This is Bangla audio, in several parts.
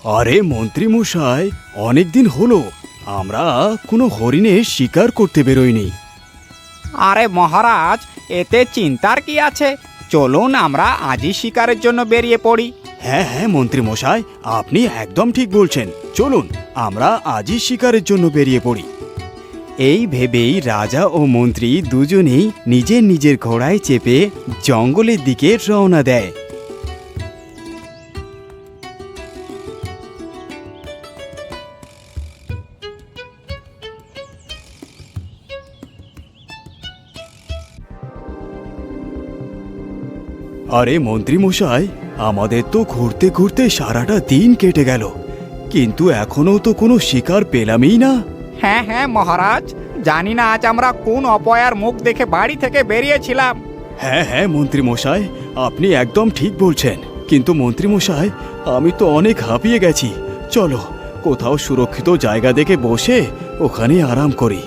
আরে মন্ত্রী মশাই, অনেকদিন হলো আমরা কোনো হরিণের শিকার করতে বেরোইনি। আরে মহারাজ, এতে চিন্তার কি আছে? চলুন আমরা আজই শিকারের জন্য বেরিয়ে পড়ি। হ্যাঁ হ্যাঁ মন্ত্রী মশাই, আপনি একদম ঠিক বলছেন। চলুন আমরা আজই শিকারের জন্য বেরিয়ে পড়ি। এই ভেবেই রাজা ও মন্ত্রী দুজনেই নিজের নিজের ঘোড়ায় চেপে জঙ্গলের দিকে রওনা দেয়। আরে মন্ত্রী মশাই, আমাদের তো ঘুরতে ঘুরতে সারাটা দিন কেটে গেল, কিন্তু এখনো তো কোনো শিকার পেলামই না। হ্যাঁ হ্যাঁ মহারাজ, জানি না আজ আমরা কোন অপয়ার মুখ দেখে বাড়ি থেকে বেরিয়েছিলাম। হ্যাঁ হ্যাঁ মন্ত্রী মশাই, আপনি একদম ঠিক বলছেন। কিন্তু মন্ত্রী মশাই, আমি তো অনেক হাঁপিয়ে গেছি। চলো কোথাও সুরক্ষিত জায়গা দেখে বসে ওখানে আরাম করি।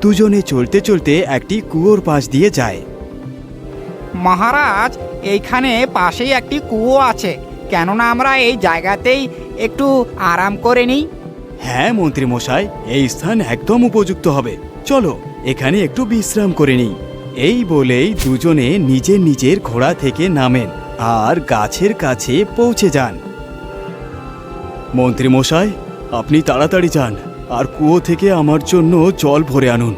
দুজনে চলতে চলতে একটি কুয়োর পাশ দিয়ে যায়। মহারাজ, এইখানে পাশেই একটি কুয়ো আছে, কেননা আমরা এই জায়গাতেই একটু আরাম করে নিই। হ্যাঁ মন্ত্রী মশাই, এই স্থান একদম উপযুক্ত হবে। চলো এখানে একটু বিশ্রাম করে নিই। এই বলেই দুজনে নিজের নিজের ঘোড়া থেকে নামেন আর গাছের কাছে পৌঁছে যান। মন্ত্রী মশাই, আপনি তাড়াতাড়ি যান আর কুয়ো থেকে আমার জন্য জল ভরে আনুন।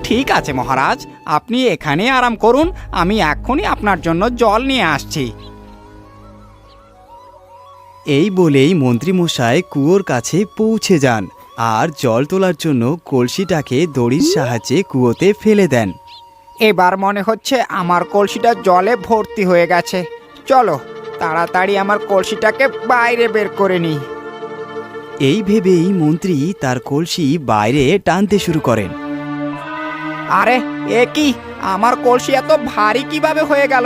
ঠিক আছে মহারাজ, আপনি এখানে আরাম করুন, আমি এক্ষুনি আপনার জন্য জল নিয়ে আসছি। এই বলেই মন্ত্রী মশাই কুয়োর কাছে পৌঁছে যান আর জল তোলার জন্য কলসিটাকে দড়ির সাহায্যে কুয়োতে ফেলে দেন। এবার মনে হচ্ছে আমার কলসিটা জলে ভর্তি হয়ে গেছে। চলো তাড়াতাড়ি আমার কলসিটাকে বাইরে বের করে নিই। এই ভেবেই মন্ত্রী তার কলসি বাইরে টানতে শুরু করেন। আরে এ কি, আমার কলসি এত ভারী কিভাবে হয়ে গেল?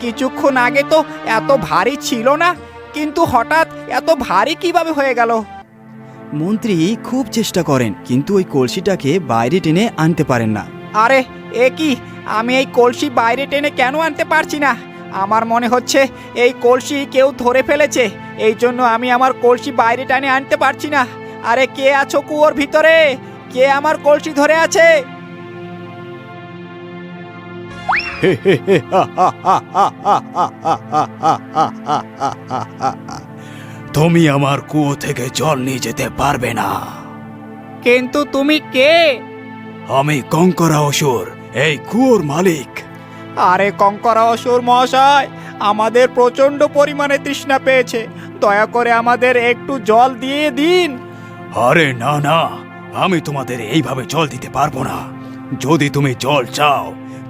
কিছুক্ষণ আগে তো এত ভারী ছিল না, কিন্তু হঠাৎ এত ভারী কিভাবে হয়ে গেল? মন্ত্রী খুব চেষ্টা করেন, কিন্তু ওই কলসিটাকে বাইরে টেনে আনতে পারেন না। আরে এ কি, আমি এই কলসি বাইরে টেনে কেন আনতে পারছি না? আমার মনে হচ্ছে এই কলসি কেউ ধরে ফেলেছে, এই জন্য আমি আমার কলসি বাইরে টেনে আনতে পারছি না। আরে কে আছো কুয়োর ভিতরে? কে আমার কলসি ধরে আছে? তুমি আমার কুয়ো থেকে জল নিয়ে যেতে পারবে না। কিন্তু তুমি কে? আমি কঙ্করা অসুর, এই কুয়োর মালিক। আরে কঙ্করা অসুর মহাশয়, আমাদের প্রচন্ড পরিমাণে তৃষ্ণা পেয়েছে, দয়া করে আমাদের একটু জল দিয়ে দিন। আরে না না, আমি তোমাদের এইভাবে জল দিতে পারবো না। যদি তুমি জল চাও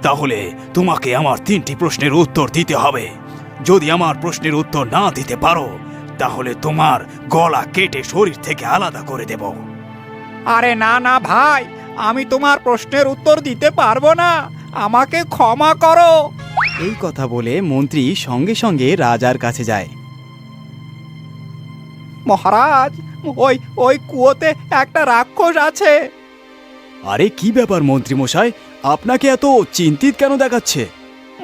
তাহলে তোমাকে আমার 3টি প্রশ্নের উত্তর দিতে হবে। যদি আমার প্রশ্নের উত্তর না দিতে পারো তাহলে তোমার গলা কেটে শরীর থেকে আলাদা করে দেব। আরে না না ভাই, আমি তোমার প্রশ্নের উত্তর দিতে পারবো না, আমাকে ক্ষমা করো। এই কথা বলে মন্ত্রী সঙ্গে সঙ্গে রাজার কাছে যায়। মহারাজ, ওই ওই কুয়োতে একটা রাক্ষস আছে। আরে কি ব্যাপার মন্ত্রী মশাই, আপনাকে এত চিন্তিত কেন দেখাচ্ছে?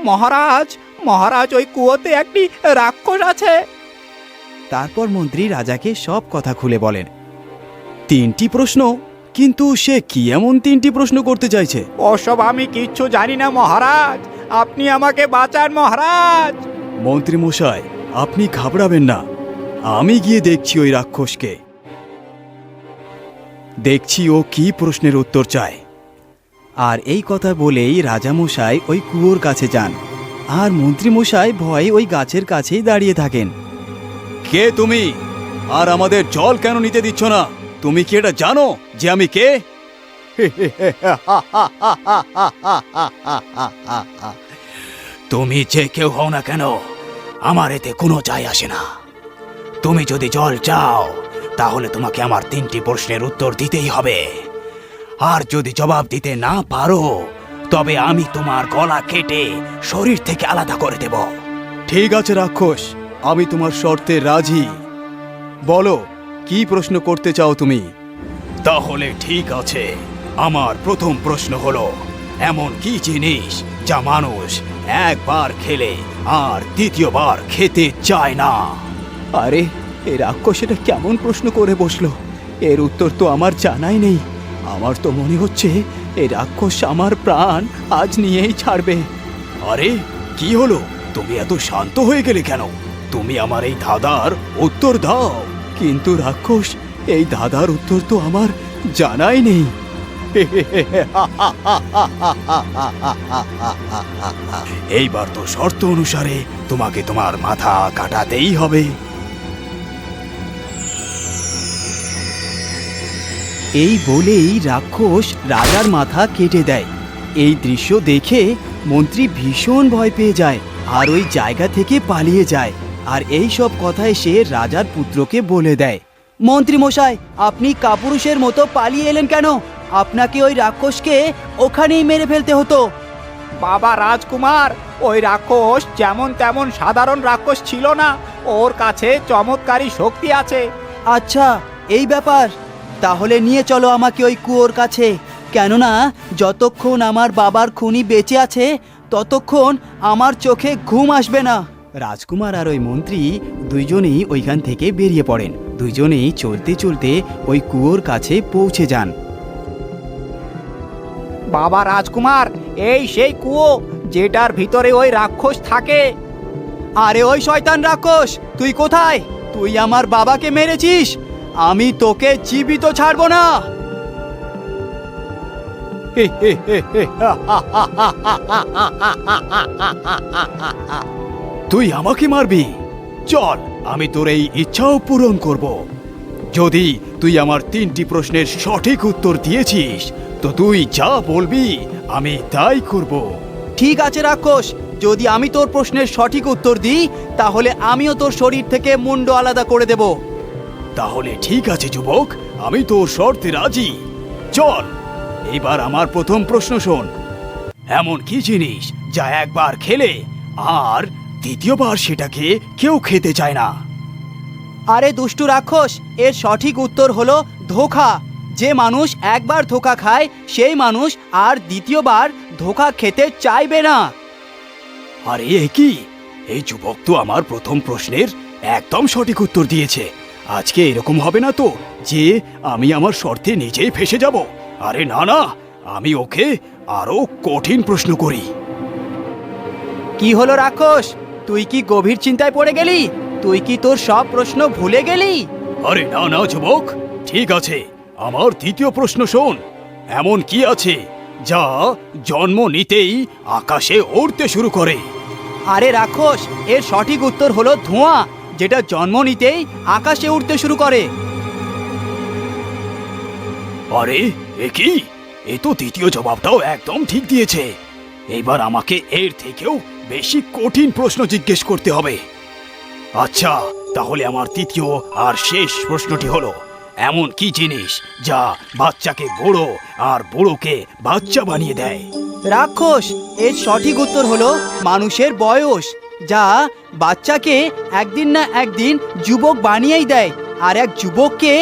মহারাজ মহারাজ, ওই কুয়োতে একটি রাক্ষস আছে। তারপর মন্ত্রী রাজাকে সব কথা খুলে বলেন। 3টি প্রশ্ন? কিন্তু সে কি এমন 3টি প্রশ্ন করতে চাইছে? ওসব আমি কিচ্ছু জানি না মহারাজ, আপনি আমাকে বাঁচান মহারাজ। মন্ত্রী মশাই, আপনি ঘাবড়াবেন না, আমি গিয়ে দেখছি ওই রাক্ষসকে। দেখছি ও কি প্রশ্নের উত্তর চায়। আর এই কথা বলেই রাজামশাই ওই কুয়োর কাছে যান আর মন্ত্রী মশাই ভয়ে ওই গাছের কাছেই দাঁড়িয়ে থাকেন। কে তুমি? আর আমাদের জল কেন নিতে দিচ্ছ না? তুমি কি এটা জানো যে আমি কে? তুমি যে কেউ হও না কেন, আমার এতে কোনো যায় আসে না। তুমি যদি জল চাও তাহলে তোমাকে আমার 3টি প্রশ্নের উত্তর দিতেই হবে, আর যদি জবাব দিতে না পারো তবে আমি তোমার গলা কেটে শরীর থেকে আলাদা করে দেব। ঠিক আছে রাক্ষস, আমি তোমার শর্তে রাজি। বলো কি প্রশ্ন করতে চাও তুমি? তাহলে ঠিক আছে, আমার প্রথম প্রশ্ন হলো এমন কি জিনিস যা মানুষ একবার খেলে আর দ্বিতীয়বার খেতে চায় না? আরে এ রাক্ষস এটা কেমন প্রশ্ন করে বসলো? এর উত্তর তো আমার জানাই নেই। আমার তো মনে হচ্ছে এই রাক্ষস আমার প্রাণ আজ নিয়েই ছাড়বে। আরে কি হলো, তুমি এত শান্ত হয়ে গেলে কেন? তুমি আমার এই ধাঁধার উত্তর দাও। কিন্তু রাক্ষস, এই ধাঁধার উত্তর তো আমার জানাই নেই। এইবার তো শর্ত অনুসারে তোমাকে তোমার মাথা কাটাতেই হবে। এই বলেই রাক্ষস রাজার মাথা কেটে দেয়। এই দৃশ্য দেখে মন্ত্রী ভীষণ ভয় পেয়ে যায় আর ওই জায়গা থেকে পালিয়ে যায়। আর এই সব কথা সে রাজার পুত্রকে বলে দেয়। মন্ত্রী মশাই, আপনি কাপুরুষের মতো পালিয়ে এলেন কেন? আপনাকে ওই রাক্ষসকে ওখানেই মেরে ফেলতে হতো। বাবা রাজকুমার, ওই রাক্ষস যেমন তেমন সাধারণ রাক্ষস ছিল না, ওর কাছে চমৎকারী শক্তি আছে। আচ্ছা, এই ব্যাপার। তাহলে নিয়ে চলো আমাকে ওই কুয়োর কাছে, কেননা যতক্ষণ আমার বাবার খুনি বেঁচে আছে ততক্ষণ আমার চোখে ঘুম আসবে না। রাজকুমার আর ওই মন্ত্রী দুইজনেই ওইখান থেকে বেরিয়ে পড়েন। দুইজনেই চলতে চলতে ওই কুয়োর কাছে পৌঁছে যান। বাবা রাজকুমার, এই সেই কুয়ো যেটার ভিতরে ওই রাক্ষস থাকে। আরে ওই শয়তান রাক্ষস, তুই কোথায়? তুই আমার বাবাকে মেরেছিস, আমি তোকে জীবিত ছাড়বো না। তুই আমাকে মারবি? চল, আমি তোর এই ইচ্ছাও পূরণ করব। যদি তুই আমার 3টি প্রশ্নের সঠিক উত্তর দিয়েছিস তো তুই যা বলবি আমি তাই করব। ঠিক আছে রাক্ষস, যদি আমি তোর প্রশ্নের সঠিক উত্তর দিই তাহলে আমিও তোর শরীর থেকে মুন্ড আলাদা করে দেব। তাহলে ঠিক আছে যুবক, আমি তোর শর্তে রাজি। চল, এবার আমার প্রথম প্রশ্ন শোন। এমন কি জিনিস যা একবার খেলে আর দ্বিতীয়বার সেটাকে কেউ খেতে চায় না? আরে দুষ্টু রাক্ষস, এর সঠিক উত্তর হলো ধোঁকা। যে মানুষ একবার ধোঁকা খায় সেই মানুষ আর দ্বিতীয়বার ধোঁকা খেতে চাইবে না। আরে এ কি? এই যুবক তো আমার প্রথম প্রশ্নের একদম সঠিক উত্তর দিয়েছে। আজকে এরকম হবে না তো যে আমি আমার শর্তে নিজেই ফেসে যাব। আরে না না, আমি ওকে আরো কঠিন প্রশ্ন করি। কি হলো রাক্ষস, তুই কি গভীর চিন্তায় পড়ে গেলি? তুই কি তোর সব প্রশ্ন ভুলে গেলি? আরে না না যুবক, ঠিক আছে, আমার দ্বিতীয় প্রশ্ন শোন। এমন কি আছে যা জন্ম নিতেই আকাশে উড়তে শুরু করে? আরে রাক্ষস, এর সঠিক উত্তর হলো ধোঁয়া, যেটা জন্ম নিতেই আকাশে উড়তে শুরু করে। আরে এ কি? এ তো দ্বিতীয় জবাবটাও একদম ঠিক দিয়েছে। এইবার আমাকে এর থেকেও বেশি কঠিন প্রশ্ন জিজ্ঞেস করতে হবে। আচ্ছা, তাহলে আমার তৃতীয় আর শেষ প্রশ্নটি হলো, এমন কি জিনিস যা বাচ্চাকে বুড়ো আর বুড়োকে বাচ্চা বানিয়ে দেয়? রাক্ষস, এর সঠিক উত্তর হলো মানুষের বয়স, যা বাচ্চাকে একদিন না একদিন যুবক বানিয়েই দেয়, আর এক যুবককে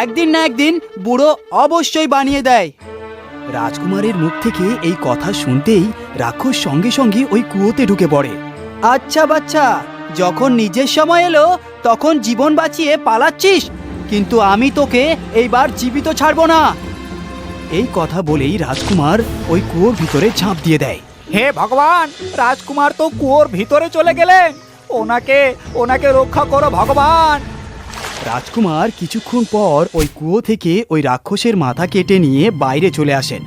একদিন না একদিন বুড়ো অবশ্যই বানিয়ে দেয়। রাজকুমারের মুখ থেকে এই কথা শুনতেই রাক্ষস সঙ্গে সঙ্গে ওই কুয়োতে ঢুকে পড়ে। আচ্ছা বাচ্চা, যখন নিজের সময় এলো তখন জীবন বাঁচিয়ে পালাচ্ছিস, কিন্তু আমি তোকে এইবার জীবিত ছাড়বো না। এই কথা বলেই রাজকুমার ওই কুয়োর ভিতরে ঝাঁপ দিয়ে দেয়। হে ভগবান, রাজকুমার তো কুয়োর ভিতরে চলে গেলেন। ওনাকে ওনাকে রক্ষা করো ভগবান। রাজকুমার কিছুক্ষণ পর ওই কুয়ো থেকে ওই রাক্ষসের মাথা কেটে নিয়ে বাইরে চলে আসেন।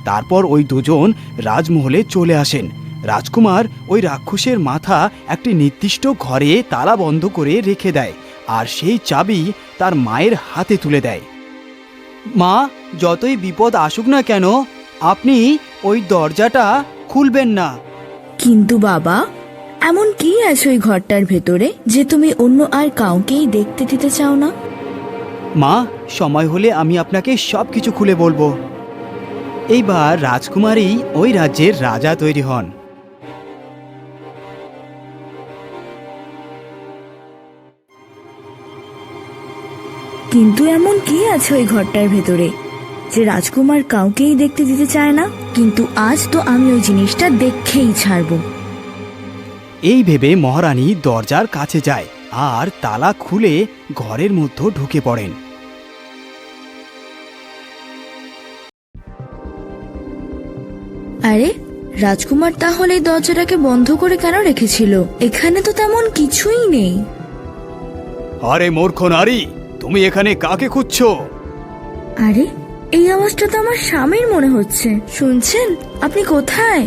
তারপর ওই দুজন রাজমহলে চলে আসেন। রাজকুমার ওই রাক্ষসের মাথা একটি নির্দিষ্ট ঘরে তালা বন্ধ করে রেখে দেয়, আর সেই চাবি তার মায়ের হাতে তুলে দেয়। মা, যতই বিপদ আসুক না কেন আপনি ওই দরজাটা খুলবেন না। কিন্তু বাবা, এমন কি আছে ওই ঘরটার ভেতরে যে তুমি অন্য আর কাউকেই দেখতে দিতে চাও না? মা, সময় হলে আমি আপনাকে সব কিছু খুলে বলবো। এইবার রাজকুমারী ওই রাজ্যের রাজা তৈরি হন। কিন্তু এমন কি আছে ওই ঘরটার ভেতরে যে রাজকুমার কাউকেই দেখতে দিতে চায় না? কিন্তু আজ তো আমি ওই জিনিসটা দেখেই ছাড়বো। এই ভেবে মহারানী দরজার কাছে যায় আর তালা খুলে ঘরের মধ্যে ঢুকে পড়েন। আরে, রাজকুমার তাহলে এই দরজাটাকে বন্ধ করে কেন রেখেছিল? এখানে তো তেমন কিছুই নেই। আরে মূর্খ নারী, তুমি এখানে কাকে খুঁজছো? আরে, এই আওয়াজটা তো আমার স্বামীর মনে হচ্ছে। শুনছেন? আপনি কোথায়?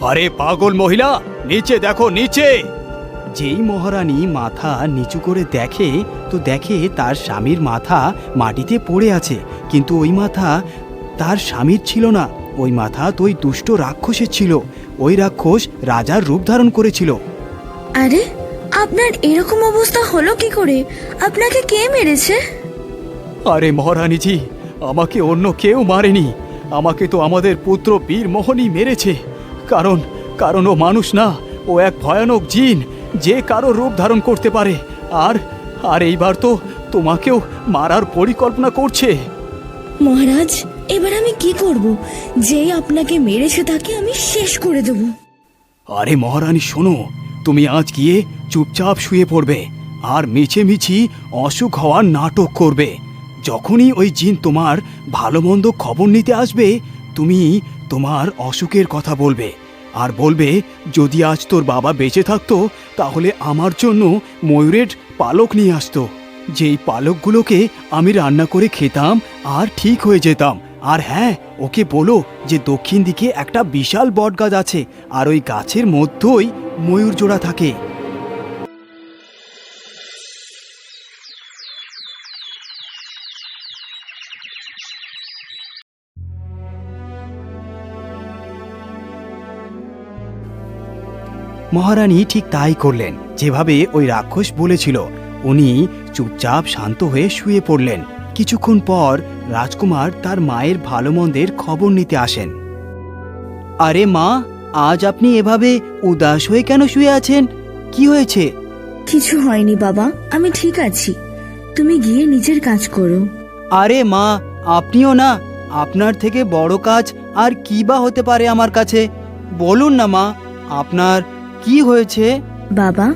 আরে পাগল মহিলা, নিচে দেখো, নিচে। যেই মহারানী মাথা নিচু করে দেখে তো দেখে তার স্বামীর মাথা মাটিতে পড়ে আছে, কিন্তু ওই মাথা তার স্বামীর ছিল না। ওই মাথা তো ওই দুষ্ট রাক্ষসের ছিল। ওই রাক্ষস রাজার রূপ ধারণ করেছিল। আরে, আপনার এরকম অবস্থা হলো কি করে? আপনাকে কে মেরেছে? আরে মহারানীজি, আমাকে অন্য কেউ মারেনি, আমাকে তো আমাদের পুত্র বীরমোহনই মেরেছে। কারণ ও মানুষ না, ও এক ভয়ানক জিন, যে কারো রূপ ধারণ করতে পারে। আর এইবার তো তোমাকেও মারার পরিকল্পনা করছে। মহারাজ, এবার আমি কি করব? যেই আপনাকে মেরেছে তাকে আমি শেষ করে দেব। আরে মহারানী শোনো, তুমি আজ গিয়ে চুপচাপ শুয়ে পড়বে আর মিছি অসুখ হওয়ার নাটক করবে। যখনই ওই জিন তোমার ভালো মন্দ খবর নিতে আসবে, তুমি তোমার অসুখের কথা বলবে আর বলবে, যদি আজ তোর বাবা বেঁচে থাকতো তাহলে আমার জন্য ময়ূরের পালক নিয়ে আসতো। যেই পালকগুলোকে আমি রান্না করে খেতাম আর ঠিক হয়ে যেতাম। আর হ্যাঁ, ওকে বলো যে দক্ষিণ দিকে একটা বিশাল বটগাছ আছে আর ওই গাছের মধ্যেই ময়ূর জোড়া থাকে। মহারানী ঠিক তাই করলেন, যেভাবে ওই রাক্ষস বলেছিল। উনি চুপচাপ শান্ত হয়ে শুয়ে পড়লেন। কিছুক্ষণ পর রাজকুমার তার মায়ের ভালো মন্দের খবর নিতে আসেন। আরে মা, আজ আপনি এভাবে উদাস হয়ে কেন শুয়ে আছেন? কি হয়েছে? কিছু হয়নি বাবা, আমি ঠিক আছি। তুমি গিয়ে নিজের কাজ করো। আরে মা, আপনিও না, আপনার থেকে বড় কাজ আর কি বা হতে পারে আমার কাছে? বলুন না মা, আপনার কি হয়েছে? বাবা,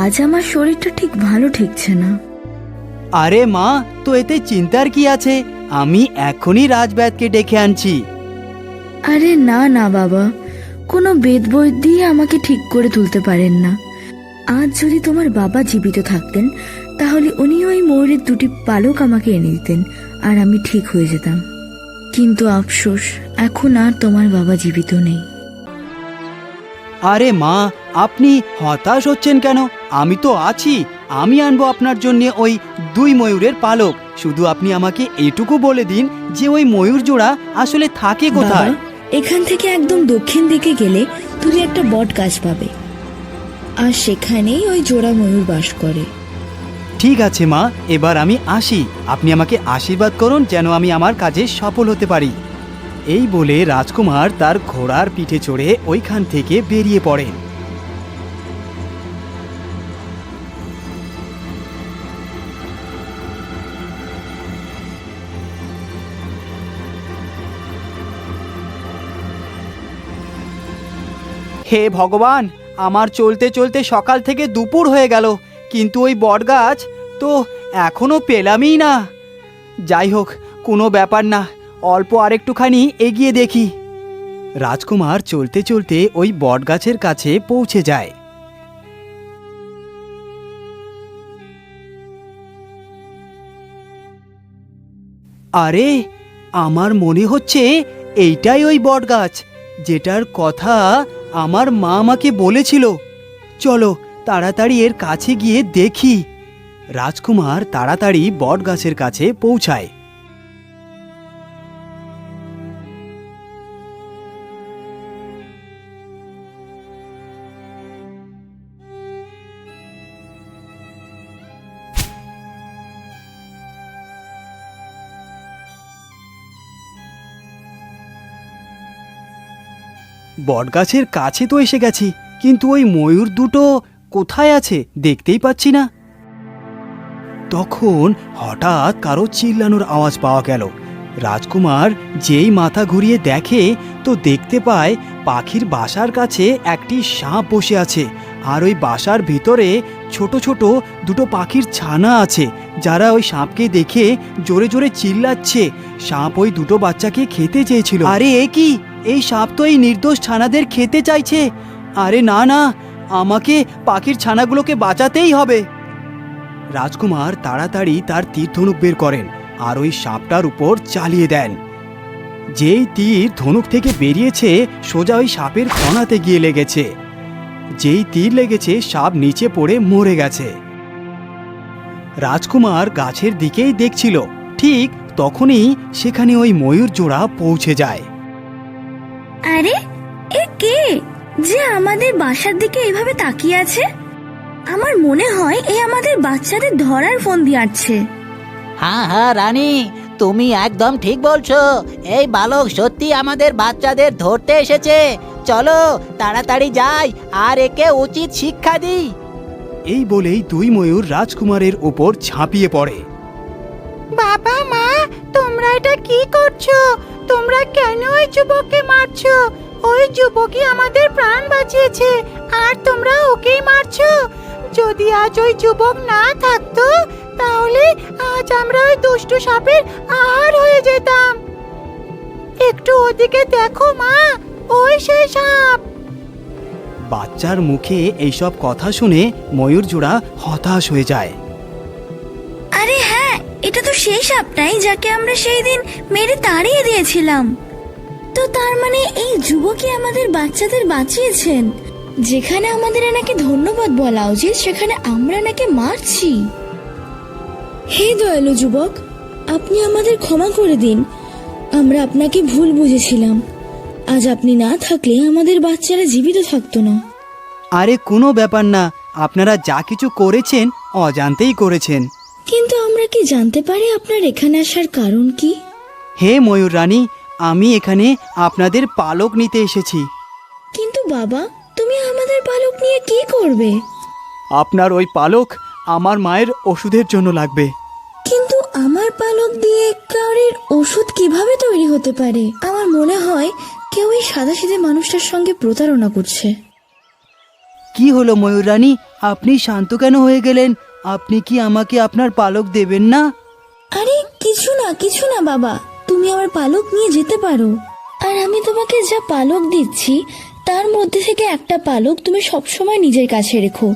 আজ আমার শরীরটা ঠিক ভালো ঠেকছে না। আরে মা, তো এতে চিন্তার কি আছে? আমি এখনই রাজবৈদ্যকে ডেকে আনছি। আরে না না বাবা, কোনো বেদ বৈদ্য দিয়ে আমাকে ঠিক করে তুলতে পারেন না। আজ যদি তোমার বাবা জীবিত থাকতেন তাহলে উনি ওই ময়ূরের দুটি পালক আমাকে এনে দিতেন আর আমি ঠিক হয়ে যেতাম। কিন্তু আফসোস, এখন আর তোমার বাবা জীবিত নেই। আরে মা, আপনি হতাশ হচ্ছেন কেন? আমি তো আছি, আমি আনবো আপনার জন্য ওই 2 ময়ূরের পালক। শুধু আপনি আমাকে এটুকু বলে দিন যে ওই ময়ূর জোড়া আসলে থাকে কোথায়। বাবা, এখান থেকে একদম দক্ষিণ দিকে গেলে তুমি একটা বট গাছ পাবে, আর সেখানেই ওই জোড়া ময়ূর বাস করে। ঠিক আছে মা, এবার আমি আসি। আপনি আমাকে আশীর্বাদ করুন যেন আমি আমার কাজে সফল হতে পারি। এই বলে রাজকুমার তার ঘোড়ার পিঠে চড়ে ওইখান থেকে বেরিয়ে পড়েন। হে ভগবান, আমার চলতে চলতে সকাল থেকে দুপুর হয়ে গেল, কিন্তু ওই বটগাছ তো এখনো পেলামই না। যাই হোক, কোনো ব্যাপার না, অল্প আরেকটুখানি এগিয়ে দেখি। রাজকুমার চলতে চলতে ওই বটগাছের কাছে পৌঁছে যায়। আরে, আমার মনে হচ্ছে এইটাই ওই বটগাছ যেটার কথা আমার মা আমাকে বলেছিল। চলো তাড়াতাড়ি এর কাছে গিয়ে দেখি। রাজকুমার তাড়াতাড়ি বটগাছের কাছে পৌঁছায়। বটগাছের কাছে তো এসে গেছি, কিন্তু ওই ময়ূর দুটো কোথায় আছে দেখতেই পাচ্ছি না। তখন হঠাৎ কারো চিল্লানোর আওয়াজ পাওয়া গেল। রাজকুমার যেই মাথা ঘুরিয়ে দেখে তো দেখতে পায় পাখির বাসার কাছে একটি সাপ বসে আছে, আর ওই বাসার ভিতরে ছোট ছোট দুটো পাখির ছানা আছে, যারা ওই সাপকে দেখে জোরে জোরে চিল্লাচ্ছে। সাপ ওই দুটো বাচ্চাকে খেতে চেয়েছিল। আরে এ কি, এই সাপ তো এই নির্দোষ ছানাদের খেতে চাইছে। আরে না না, আমাকে পাখির ছানাগুলোকে বাঁচাতেই হবে। রাজকুমার তাড়াতাড়ি তার তীর ধনুক বের করেন আর ওই সাপটার উপর চালিয়ে দেন। যেই তীর ধনুক থেকে বেরিয়েছে সোজা ওই সাপের ফনাতে গিয়ে লেগেছে। যেই তীর লেগেছে সাপ নিচে পড়ে মরে গেছে। রাজকুমার গাছের দিকেই দেখছিল, ঠিক তখনই সেখানে ওই ময়ূর জোড়া পৌঁছে যায়। আরে এ কে যে আমাদের বাসার দিকে এভাবে তাকিয়ে আছে? আমার মনে হয় এ আমাদের বাচ্চাদের ধরার ফোন দিয়ে আসছে। হ্যাঁ হ্যাঁ রানী, তুমি একদম ঠিক বলছো। এই বালক সত্যি আমাদের বাচ্চাদের ধরতে এসেছে। চলো তাড়াতাড়ি যাই আর একে উচিত শিক্ষা দিই। এই বলেই দুই ময়ূর রাজকুমারের উপর ঝাঁপিয়ে পড়ে। বাবা মা, তোমরা এটা কি করছো? তোমরা কেন ওই যুবককে মারছো? ওই যুবকই আমাদের প্রাণ বাঁচিয়েছে আর তোমরা ওকেই মারছো। যদি আজ ওই যুবক না থাকতো তাহলে আজ আমরা ওই দুষ্টু সাপের আহার হয়ে যেতাম। একটু ওদিকে দেখো মা, ওই সেই সাপ। বাচ্চার মুখে এইসব কথা শুনে ময়ূর জোড়া হতাশ হয়ে যায়। আরে হ্যাঁ, এটা তো সেই সাপটাই যাকে আমরা সেই দিন মেরে তাড়িয়ে দিয়েছিলাম। তো তার মানে এই যুবকই আমাদের বাচ্চাদের বাঁচিয়েছেন। যেখানে আমাদের এনাকে ধন্যবাদ বলা উচিত সেখানে আমরা নাকি মারছি। হে দয়ালু যুবক, আপনি আমাদের ক্ষমা করে দিন। আমরা আপনাকে ভুল বুঝেছিলাম। আজ আপনি না থাকলে আমাদের বাচ্চারা জীবিত থাকতো না। আরে কোনো ব্যাপার না, আপনারা যা কিছু করেছেন অজান্তেই করেছেন। কিন্তু আমরা কি জানতে পারি আপনার এখানে আসার কারণ কি? হে ময়ূর রানী, আমি এখানে আপনাদের পালক নিতে এসেছি। কিন্তু বাবা, তুমি আমাদের পালক নিয়ে কি করবে? আপনার ওই পালক আমার মায়ের ওষুধের জন্য লাগবে। কিন্তু আমার পালক দিয়ে কাউরির ওষুধ কিভাবে তৈরি হতে পারে? আমার মনে হয় কেউ এই সাদাসিধে মানুষটার সঙ্গে প্রতারণা করছে। কি হলো ময়ূর রানী, আপনি শান্ত কেন হয়ে গেলেন? আপনি কি আমাকে আপনার পালক দেবেন না? আরে কিছু না বাবা, তুমি আমার পালক নিয়ে যেতে পারো। আর আমি তোমাকে যা পালক দিচ্ছি তার মধ্যে থেকে একটা পালক তুমি সবসময় নিজের কাছে রেখো।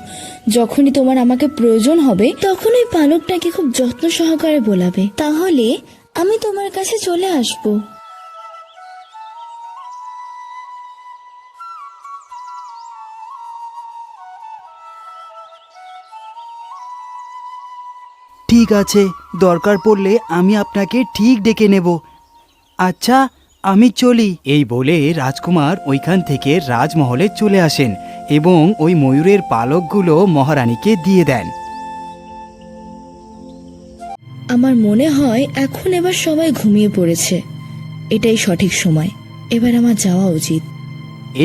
যখনই তোমার আমাকে প্রয়োজন হবে তখন ওই পালকটাকে খুব যত্ন সহকারে বোলাবে, তাহলে আমি তোমার কাছে চলে আসবো। ঠিক আছে, দরকার পড়লে আমি আপনাকে ঠিক ডেকে নেব। আচ্ছা, আমি চলি। এই বলে রাজকুমার ওইখান থেকে রাজমহলে চলে আসেন এবং ওই ময়ূরের পালকগুলো মহারানীকে দিয়ে দেন। আমার মনে হয় এখন এবার সবাই ঘুমিয়ে পড়েছে। এটাই সঠিক সময়, এবার আমার যাওয়া উচিত।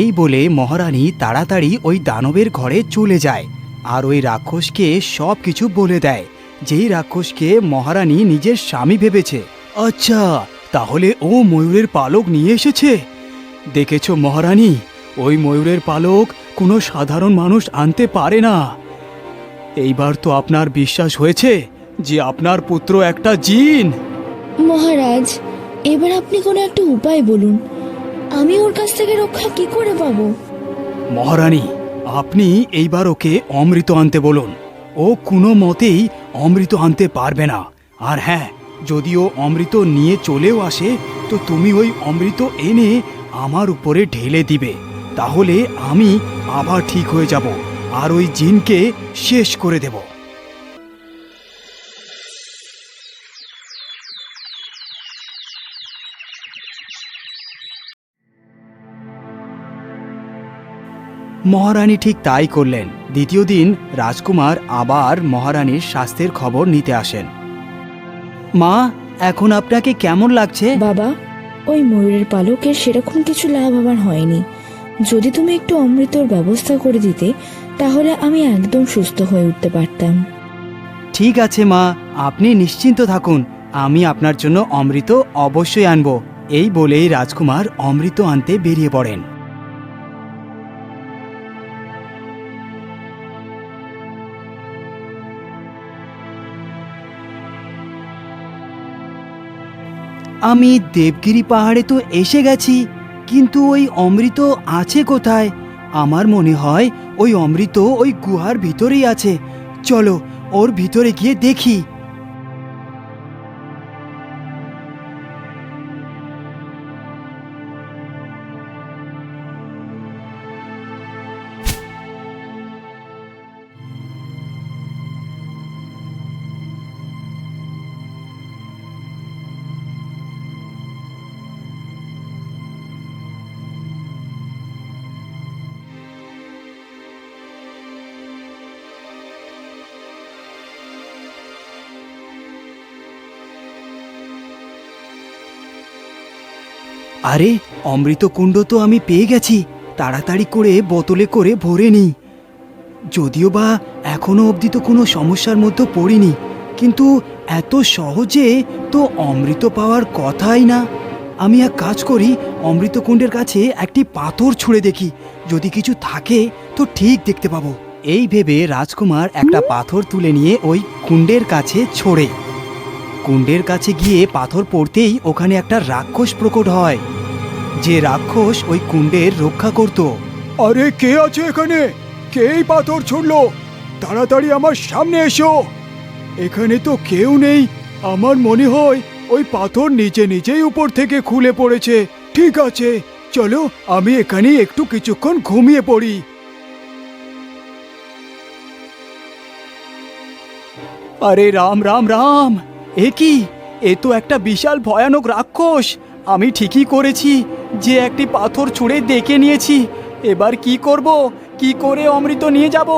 এই বলে মহারানী তাড়াতাড়ি ওই দানবের ঘরে চলে যায় আর ওই রাক্ষসকে সব কিছু বলে দেয়, যেই রাক্ষসকে মহারানী নিজের স্বামী ভেবেছে। আচ্ছা, তাহলে ও ময়ূরের পালক নিয়ে এসেছে। দেখেছো মহারানী, ওই ময়ূরের পালক কোনো সাধারণ মানুষ আনতে পারে না। এইবার তো আপনার বিশ্বাস হয়েছে যে আপনার পুত্র একটা জিন। মহারাজ, এবার আপনি কোনো একটা উপায় বলুন, আমি ওর কাছ থেকে রক্ষা কি করে পাবো? মহারানী, আপনি এইবার ওকে অমৃত আনতে বলুন। ও কোনো মতেই অমৃত আনতে পারবে না। আর হ্যাঁ, যদি ও অমৃত নিয়ে চলেও আসে তো তুমি ওই অমৃত এনে আমার উপরে ঢেলে দিবে, তাহলে আমি আবার ঠিক হয়ে যাব আর ওই জিনকে শেষ করে দেব। মহারানী ঠিক তাই করলেন। দ্বিতীয় দিন রাজকুমার আবার মহারানীর স্বাস্থ্যের খবর নিতে আসেন। মা, এখন আপনাকে কেমন লাগছে? বাবা, ওই ময়ূরের পালকের সেরকম কিছু লাভ আমার হয়নি। যদি তুমি একটু অমৃতর ব্যবস্থা করে দিতে তাহলে আমি একদম সুস্থ হয়ে উঠতে পারতাম। ঠিক আছে মা, আপনি নিশ্চিন্ত থাকুন, আমি আপনার জন্য অমৃত অবশ্যই আনব। এই বলেই রাজকুমার অমৃত আনতে বেরিয়ে পড়েন। আমি দেবগিরি পাহাড়ে তো এসে গেছি, কিন্তু ওই অমৃত আছে কোথায়? আমার মনে হয় ওই অমৃত ওই গুহার ভিতরেই আছে। চলো ওর ভিতরে গিয়ে দেখি। আরে অমৃত কুণ্ড তো আমি পেয়ে গেছি, তাড়াতাড়ি করে বোতলে করে ভরে নিই। যদিও বা এখনো অবধি তো কোনো সমস্যার মধ্যে পড়িনি, কিন্তু এত সহজে তো অমৃত পাওয়ার কথাই না। আমি এক কাজ করি, অমৃত কুণ্ডের কাছে একটি পাথর ছুঁড়ে দেখি, যদি কিছু থাকে তো ঠিক দেখতে পাবো। এই ভেবে রাজকুমার একটা পাথর তুলে নিয়ে ওই কুণ্ডের কাছে ছোড়ে। কুণ্ডের কাছে গিয়ে পাথর পড়তেই ওখানে একটা রাক্ষস প্রকট হয়, যে রাক্ষস ওই কুণ্ডের রক্ষা করত। আরে কে আছে এখানে? কে এই পাথর ছুড়লো? তাড়াতাড়ি আমার সামনে এসো। এখানে তো কেউ নেই, আমার মনে হয় ওই পাথর নিজে নিজেই উপর থেকে খুলে পড়েছে। ঠিক আছে, চলো আমি এখানে একটু কিছুক্ষণ ঘুমিয়ে পড়ি। আরে রাম রাম রাম, এ কি? এ তো একটা বিশাল ভয়ানক রাক্ষস। আমি ঠিকই করেছি যে একটি পাথর ছুঁড়ে দেখে নিয়েছি। এবার কি করব? কি করে অমৃত নিয়ে যাব?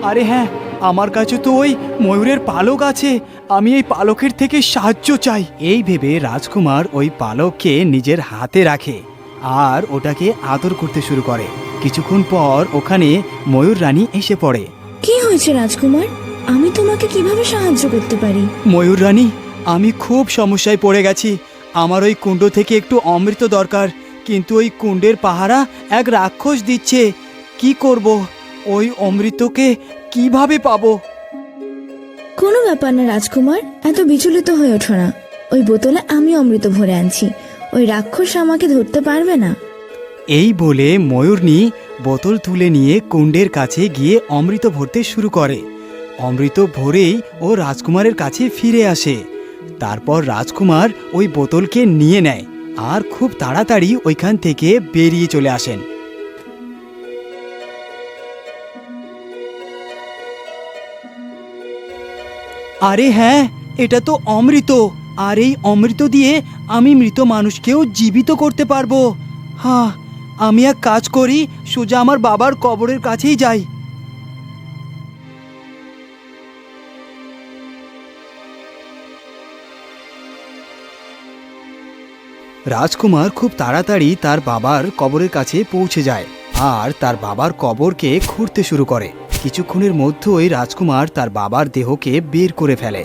আরে হ্যাঁ, আমার কাছে তো ওই ময়ূরের পালক আছে, আমি এই পালকের থেকে সাহায্য চাই। এই ভেবে রাজকুমার ওই পালককে নিজের হাতে রাখে আর ওটাকে আদর করতে শুরু করে। কিছুক্ষণ পর ওখানে ময়ূর রানী এসে পড়ে। কি হয়েছে রাজকুমার? আমি তোমাকে কিভাবে সাহায্য করতে পারি? ময়ূর রানী, আমি খুব সমস্যায় পড়ে গেছি। আমার ওই কুণ্ড থেকে একটু অমৃত দরকার, কিন্তু ওই কুণ্ডের পাহারা এক রাক্ষস দিচ্ছে। কি করব? ওই অমৃতকে কিভাবে পাবো? কোনো ব্যাপার না রাজকুমার, এত বিচলিত হয়ে ওঠো না। ওই বোতলে আমি অমৃত ভরে আনছি, ওই রাক্ষস আমাকে ধরতে পারবে না। এই বলে ময়ূরনী বোতল তুলে নিয়ে কুণ্ডের কাছে গিয়ে অমৃত ভরতে শুরু করে। অমৃত ভরেই ও রাজকুমারের কাছে ফিরে আসে। তারপর রাজকুমার ওই বোতলকে নিয়ে নেয় আর খুব তাড়াতাড়ি ওইখান থেকে বেরিয়ে চলে আসেন। আরে হ্যাঁ, এটা তো অমৃত, আর এই অমৃত দিয়ে আমি মৃত মানুষকেও জীবিত করতে পারবো। হ্যাঁ, আমি এক কাজ করি, সোজা আমার বাবার কবরের কাছেই যাই। রাজকুমার খুব তাড়াতাড়ি তার বাবার কবরের কাছে পৌঁছে যায় আর তার বাবার কবরকে খুঁড়তে শুরু করে। কিছুক্ষণের মধ্যেই রাজকুমার তার বাবার দেহকে বের করে ফেলে।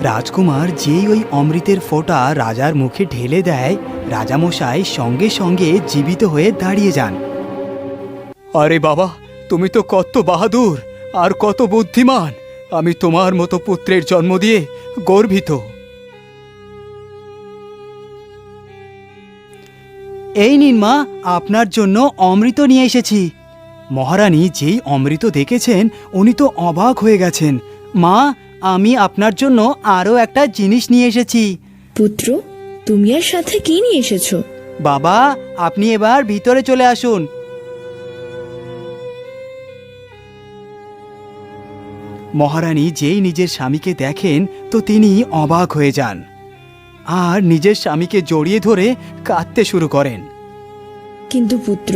রাজকুমার যেই ওই অমৃতের ফোঁটা রাজার মুখে ঢেলে দেয়, রাজামশাই সঙ্গে সঙ্গে জীবিত হয়ে দাঁড়িয়ে যান। আরে বাবা, তুমি তো কত বাহাদুর আর কত বুদ্ধিমান! আমি তোমার মতো পুত্রের জন্ম দিয়ে গর্বিত। এই নিন মা, আপনার জন্য অমৃত নিয়ে এসেছি। মহারানী যেই অমৃত দেখেছেন উনি তো অবাক হয়ে গেছেন। মা, আমি আপনার জন্য আরও একটা জিনিস নিয়ে এসেছি। পুত্র, তুমি আর সাথে কি নিয়ে এসেছো? বাবা, আপনি এবার ভিতরে চলে আসুন। মহারানী যেই নিজের স্বামীকে দেখেন তো তিনি অবাক হয়ে যান আর নিজের স্বামীকে জড়িয়ে ধরে কাঁদতে শুরু করেন। কিন্তু পুত্র,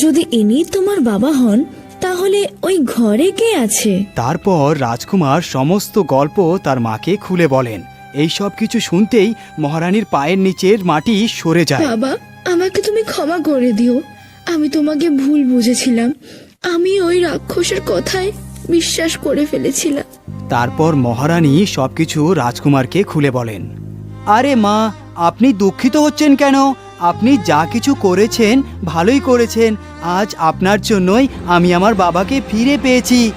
যদি ইনি তোমার বাবা হন তাহলে ওই ঘরে কে আছে? তারপর রাজকুমার সমস্ত গল্প তার মাকে খুলে বলেন। এই সব কিছু শুনতেই মহারানীর পায়ের নিচের মাটি সরে যায়। বাবা, আমাকে তুমি ক্ষমা করে দিও, আমি তোমাকে ভুল বুঝেছিলাম। আমি ওই রাক্ষসের কথায় বিশ্বাস করে ফেলেছিলাম। তারপর মহারানী সবকিছু রাজকুমারকে খুলে বলেন। আরে মা, আপনি দুঃখিত হচ্ছেন কেন? আপনি যা কিছু করেছেন ভালোই করেছেন। আজ আপনার জন্যই আমি আমার বাবাকে ফিরে পেয়েছি।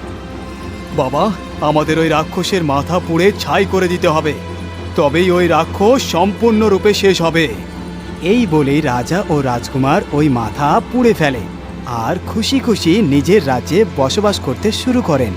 বাবা, আমাদের ওই রাক্ষসের মাথা পুড়ে ছাই করে দিতে হবে, তবেই ওই রাক্ষস সম্পূর্ণরূপে শেষ হবে। এই বলেই রাজা ও রাজকুমার ওই মাথা পুড়ে ফেলে আর খুশি খুশি নিজের রাজ্যে বসবাস করতে শুরু করেন।